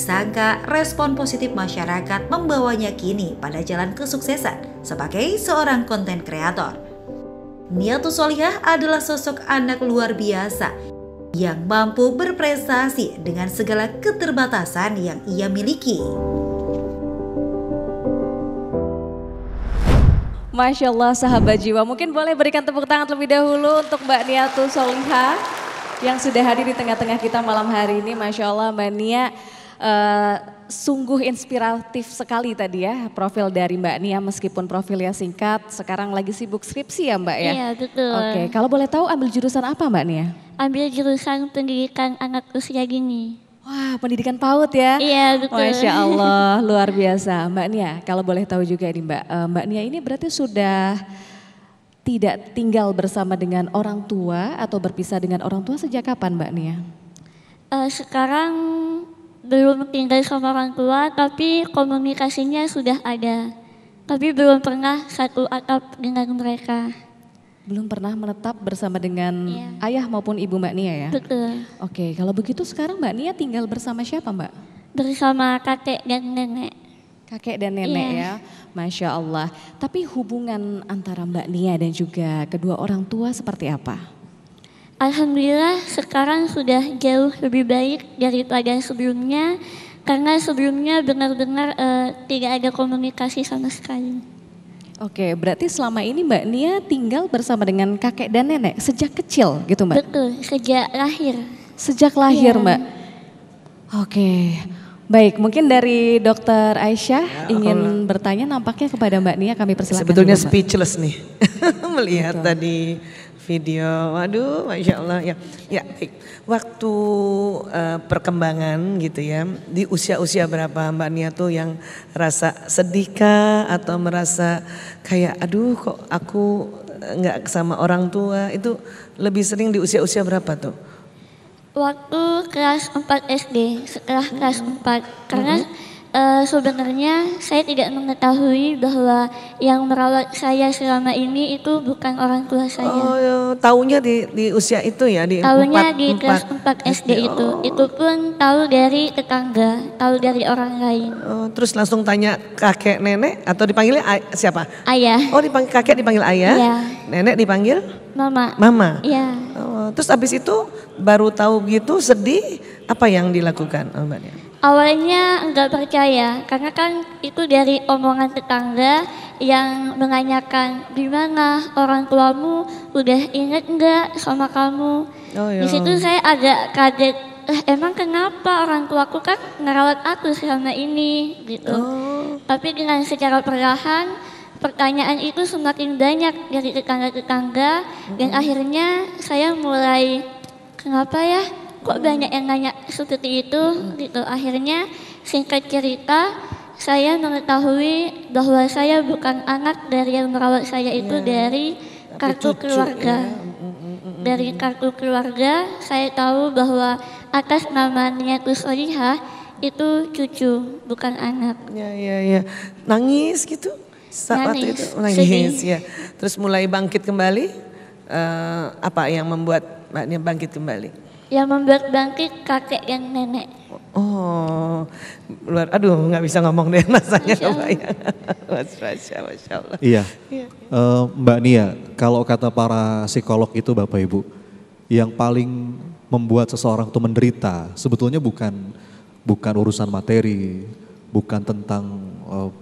disangka respon positif masyarakat membawanya kini pada jalan kesuksesan sebagai seorang konten kreator. Niatus Solihah adalah sosok anak luar biasa yang mampu berprestasi dengan segala keterbatasan yang ia miliki. Masya Allah sahabat jiwa, mungkin boleh berikan tepuk tangan terlebih dahulu untuk Mbak Niatus Solihah yang sudah hadir di tengah-tengah kita malam hari ini. Masya Allah Mbak Nia, sungguh inspiratif sekali tadi ya profil dari Mbak Nia, meskipun profilnya singkat, sekarang lagi sibuk skripsi ya Mbak ya? Iya betul. Oke, kalau boleh tahu ambil jurusan apa Mbak Nia? Ambil jurusan pendidikan anak usia dini. Wah, pendidikan PAUD ya? Iya betul. Masya Allah, luar biasa. Mbak Nia, kalau boleh tahu juga nih Mbak Nia ini berarti sudah tidak tinggal bersama dengan orang tua atau berpisah dengan orang tua sejak kapan Mbak Nia? Sekarang belum tinggal sama orang tua, tapi komunikasinya sudah ada. Tapi belum pernah satu atap dengan mereka. Belum pernah menetap bersama dengan ayah maupun ibu Mbak Nia ya? Betul. Oke, kalau begitu sekarang Mbak Nia tinggal bersama siapa Mbak? Bersama kakek dan nenek. Kakek dan nenek ya, Masya Allah. Tapi hubungan antara Mbak Nia dan juga kedua orang tua seperti apa? Alhamdulillah sekarang sudah jauh lebih baik daripada sebelumnya. Karena sebelumnya benar-benar tidak ada komunikasi sama sekali. Oke, berarti selama ini Mbak Nia tinggal bersama dengan kakek dan nenek sejak kecil gitu Mbak? Betul, sejak lahir. Sejak lahir Mbak? Oke, baik mungkin dari Dokter Aisyah ingin bertanya nampaknya kepada Mbak Nia, kami persilakan. Sebetulnya dulu, speechless nih melihat tadi video, waduh Masya Allah ya. Ya baik, waktu perkembangan gitu ya, di usia-usia berapa Mbak Nia tuh yang rasa sedihkah atau merasa kayak aduh kok aku nggak sama orang tua, itu lebih sering di usia-usia berapa tuh? Waktu kelas 4 SD, setelah kelas 4, karena sebenarnya saya tidak mengetahui bahwa yang merawat saya selama ini itu bukan orang tua saya. Oh, taunya di usia itu ya, di Taunya di kelas 4 SD itu pun tahu dari tetangga, tahu dari orang lain. Oh, terus langsung tanya kakek nenek atau dipanggilnya siapa? Ayah. Oh, dipanggil kakek dipanggil ayah, Iya. nenek dipanggil Mama. mama. Iya. Oh, terus abis itu baru tahu gitu sedih, apa yang dilakukan Mbak Nia? Awalnya enggak percaya karena kan itu dari omongan tetangga yang menanyakan di mana orang tuamu, udah inget enggak sama kamu. Oh, iya. Di situ saya agak kaget, emang kenapa orang tuaku kan ngerawat aku selama ini gitu. Tapi dengan secara perlahan pertanyaan itu semakin banyak dari tetangga-tetangga dan akhirnya saya mulai kenapa ya? Kok banyak yang nanya seperti itu gitu. Akhirnya singkat cerita saya mengetahui bahwa saya bukan anak dari yang merawat saya itu dari kartu keluarga. Dari kartu keluarga saya tahu bahwa atas nama Niatus Solihah itu cucu bukan anak. Ya. Nangis gitu? Saat Nangis, itu nangis sedih. ya. Terus mulai bangkit kembali, apa yang membuat Mbak Nia bangkit kembali? Yang membuat bangkit kakek dan nenek. Oh, aduh nggak bisa ngomong deh rasanya Masya Allah. Iya, Mbak Nia, kalau kata para psikolog itu Bapak Ibu, yang paling membuat seseorang itu menderita sebetulnya bukan urusan materi, bukan tentang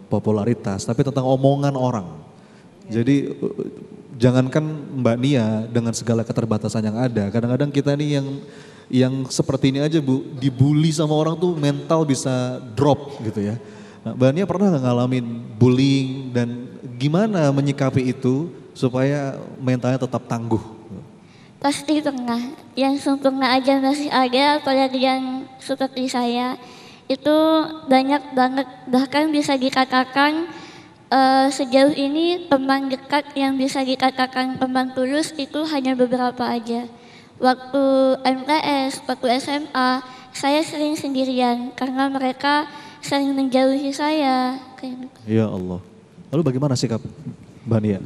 popularitas, tapi tentang omongan orang. Jadi jangankan Mbak Nia dengan segala keterbatasan yang ada, kadang-kadang kita nih yang seperti ini aja Bu, dibully sama orang tuh mental bisa drop gitu ya. Nah, Mbak Nia pernah nggak ngalamin bullying dan gimana menyikapi itu supaya mentalnya tetap tangguh? Pasti pernah. Yang sempurna aja masih ada, apalagi yang seperti saya. Itu banyak banget, bahkan bisa dikatakan sejauh ini teman dekat yang bisa dikatakan teman tulus itu hanya beberapa aja. Waktu MTS, waktu SMA, saya sering sendirian karena mereka sering menjauhi saya. Ya Allah. Lalu bagaimana sikap Mbak Nia?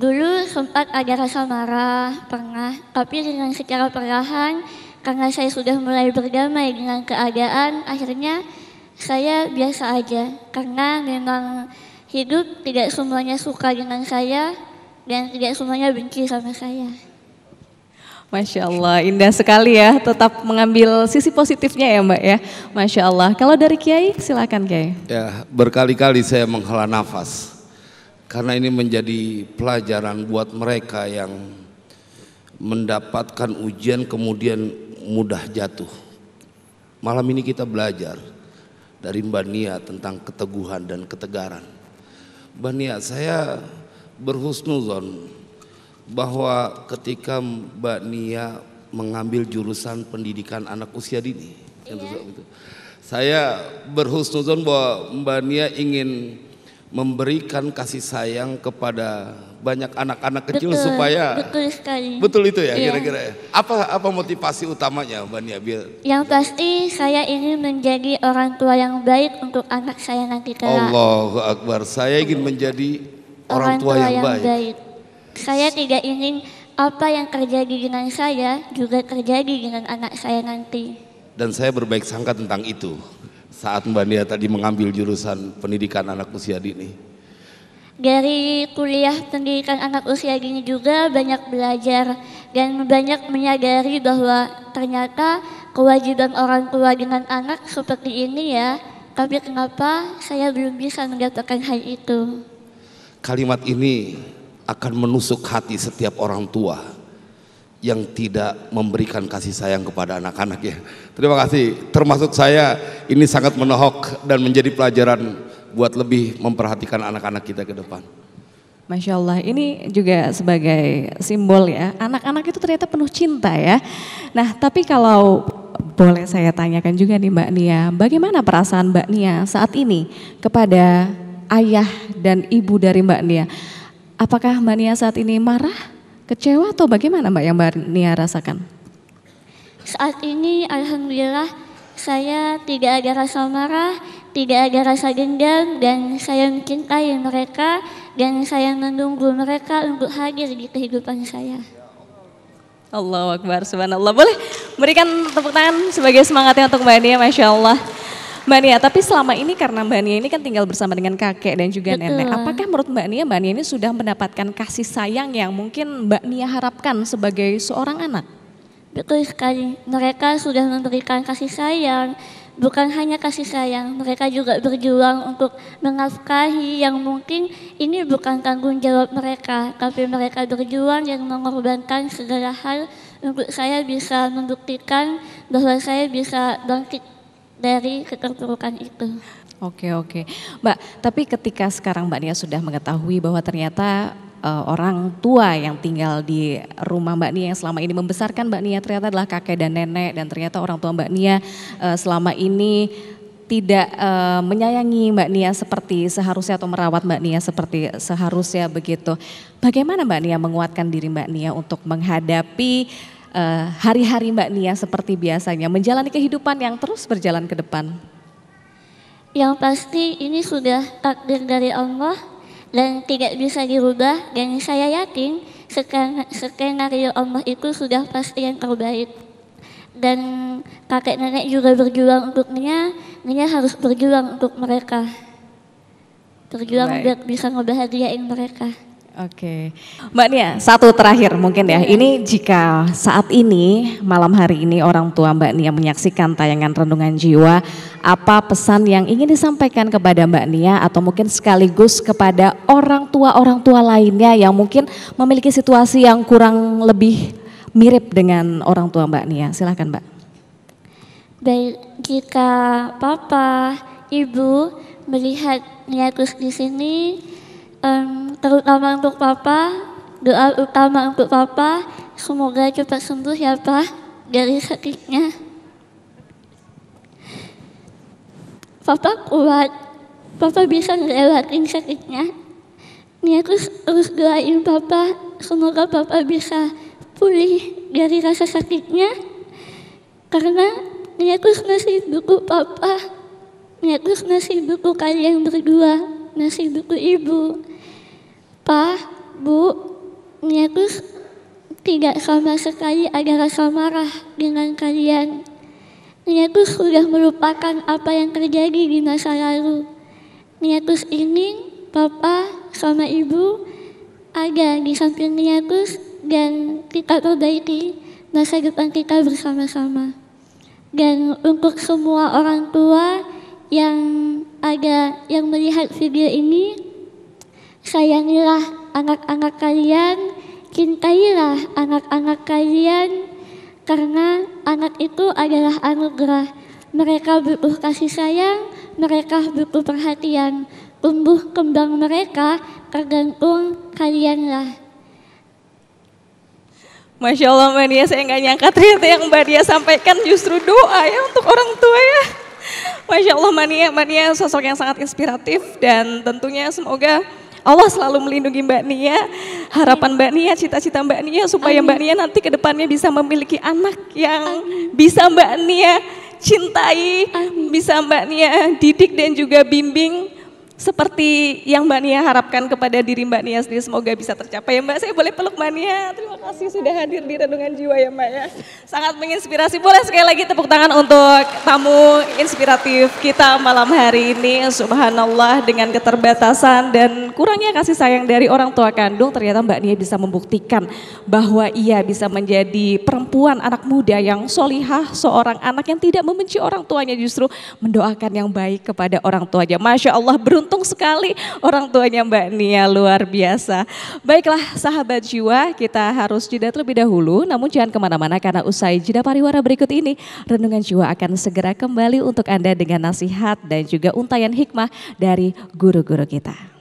Dulu sempat ada rasa marah, pernah, tapi dengan secara perlahan karena saya sudah mulai berdamai dengan keadaan, akhirnya saya biasa aja. Karena memang hidup tidak semuanya suka dengan saya dan tidak semuanya benci sama saya. Masya Allah, indah sekali ya, tetap mengambil sisi positifnya ya Mbak ya. Masya Allah, kalau dari Kiai silakan Kiai. Ya, berkali-kali saya menghela nafas karena ini menjadi pelajaran buat mereka yang mendapatkan ujian kemudian mudah jatuh. Malam ini kita belajar dari Mbak Nia tentang keteguhan dan ketegaran. Mbak Nia, saya berhusnuzon bahwa ketika Mbak Nia mengambil jurusan pendidikan anak usia dini, saya berhusnuzon bahwa Mbak Nia ingin memberikan kasih sayang kepada banyak anak-anak kecil supaya betul sekali. Betul itu ya, Iya. kira-kira ya. Apa motivasi utamanya Mbak Nia biar? Yang pasti saya ingin menjadi orang tua yang baik untuk anak saya nanti kelak. Allahu Akbar. Saya ingin menjadi orang tua yang baik. Saya tidak ingin apa yang terjadi dengan saya juga terjadi dengan anak saya nanti. Dan saya berbaik sangka tentang itu saat Mbak Nia tadi mengambil jurusan pendidikan anak usia dini. Dari kuliah pendidikan anak usia dini juga banyak belajar dan banyak menyadari bahwa ternyata kewajiban orang tua dengan anak seperti ini ya. Tapi kenapa saya belum bisa mendapatkan hal itu? Kalimat ini akan menusuk hati setiap orang tua yang tidak memberikan kasih sayang kepada anak-anak ya. Terima kasih, termasuk saya, ini sangat menohok dan menjadi pelajaran buat lebih memperhatikan anak-anak kita ke depan. Masya Allah, ini juga sebagai simbol ya, anak-anak itu ternyata penuh cinta ya. Nah tapi kalau boleh saya tanyakan juga nih Mbak Nia, bagaimana perasaan Mbak Nia saat ini kepada ayah dan ibu dari Mbak Nia? Apakah Mbak Nia saat ini marah, kecewa atau bagaimana Mbak yang Mbak Nia rasakan? Saat ini alhamdulillah saya tidak ada rasa marah, tidak ada rasa dendam dan saya mencintai mereka dan saya menunggu mereka untuk hadir di kehidupan saya. Allahu Akbar, subhanallah. Boleh berikan tepuk tangan sebagai semangatnya untuk Mbak Nia, Masya Allah. Mbak Nia, tapi selama ini karena Mbak Nia ini kan tinggal bersama dengan kakek dan juga nenek. Apakah menurut Mbak Nia ini sudah mendapatkan kasih sayang yang mungkin Mbak Nia harapkan sebagai seorang anak? Betul sekali, mereka sudah memberikan kasih sayang. Bukan hanya kasih sayang, mereka juga berjuang untuk menafkahi yang mungkin ini bukan tanggung jawab mereka. Tapi mereka berjuang yang mengorbankan segala hal untuk saya bisa membuktikan bahwa saya bisa bangkit dari keterpurukan itu. Oke. Mbak, tapi ketika sekarang Mbak Nia sudah mengetahui bahwa ternyata orang tua yang tinggal di rumah Mbak Nia yang selama ini membesarkan Mbak Nia ternyata adalah kakek dan nenek, dan ternyata orang tua Mbak Nia selama ini tidak menyayangi Mbak Nia seperti seharusnya atau merawat Mbak Nia seperti seharusnya begitu. Bagaimana Mbak Nia menguatkan diri Mbak Nia untuk menghadapi hari-hari Mbak Nia seperti biasanya, menjalani kehidupan yang terus berjalan ke depan? Yang pasti ini sudah takdir dari Allah dan tidak bisa dirubah, dan saya yakin skenario Allah itu sudah pasti yang terbaik. Dan kakek nenek juga berjuang untuk Nia harus berjuang untuk mereka. Berjuang biar bisa ngebahagiain mereka. Oke, Mbak Nia, satu terakhir mungkin ya. Ini jika saat ini malam hari ini orang tua Mbak Nia menyaksikan tayangan Renungan Jiwa, apa pesan yang ingin disampaikan kepada Mbak Nia atau mungkin sekaligus kepada orang tua lainnya yang mungkin memiliki situasi yang kurang lebih mirip dengan orang tua Mbak Nia? Silakan Mbak. Baik, jika Papa, Ibu melihat Nia terus di sini, terutama untuk Papa, doa utama untuk Papa, semoga cepat sembuh ya Pak dari sakitnya. Papa kuat, Papa bisa ngelewatin sakitnya. Nia terus doain Papa, semoga Papa bisa pulih dari rasa sakitnya. Karena Nia terus ngasih buku Papa, Nia terus ngasih buku kalian berdua, ngasih buku Ibu. Pak, Bu, Nia terus tidak sama sekali ada rasa marah dengan kalian. Niatus sudah melupakan apa yang terjadi di masa lalu. Niatus ingin Papa sama Ibu ada di samping Niatus dan kita perbaiki masa depan kita bersama-sama. Dan untuk semua orang tua yang melihat video ini, sayangilah anak-anak kalian, cintailah anak-anak kalian, karena anak itu adalah anugerah. Mereka butuh kasih sayang, mereka butuh perhatian. Tumbuh kembang mereka tergantung kalianlah. Masya Allah Mbak Nia, saya nggak nyangka ternyata yang Mbak Nia sampaikan justru doa ya untuk orang tua ya. Masya Allah Mbak Nia sosok yang sangat inspiratif dan tentunya semoga Allah selalu melindungi Mbak Nia. Harapan Mbak Nia, cita-cita Mbak Nia supaya Mbak Nia nanti ke depannya bisa memiliki anak yang bisa Mbak Nia cintai, bisa Mbak Nia didik dan juga bimbing. Seperti yang Mbak Nia harapkan kepada diri Mbak Nia sendiri, semoga bisa tercapai ya Mbak. Saya boleh peluk Mbak Nia, terima kasih sudah hadir di Renungan Jiwa ya Mbak ya. Sangat menginspirasi, boleh sekali lagi tepuk tangan untuk tamu inspiratif kita malam hari ini. Subhanallah, dengan keterbatasan dan kurangnya kasih sayang dari orang tua kandung, ternyata Mbak Nia bisa membuktikan bahwa ia bisa menjadi perempuan anak muda yang solihah, seorang anak yang tidak membenci orang tuanya, justru mendoakan yang baik kepada orang tuanya. Masya Allah, beruntung sekali orang tuanya Mbak Nia, luar biasa. Baiklah sahabat jiwa, kita harus jeda terlebih dahulu, namun jangan kemana-mana karena usai jeda pariwara berikut ini, Renungan Jiwa akan segera kembali untuk Anda dengan nasihat dan juga untayan hikmah dari guru-guru kita.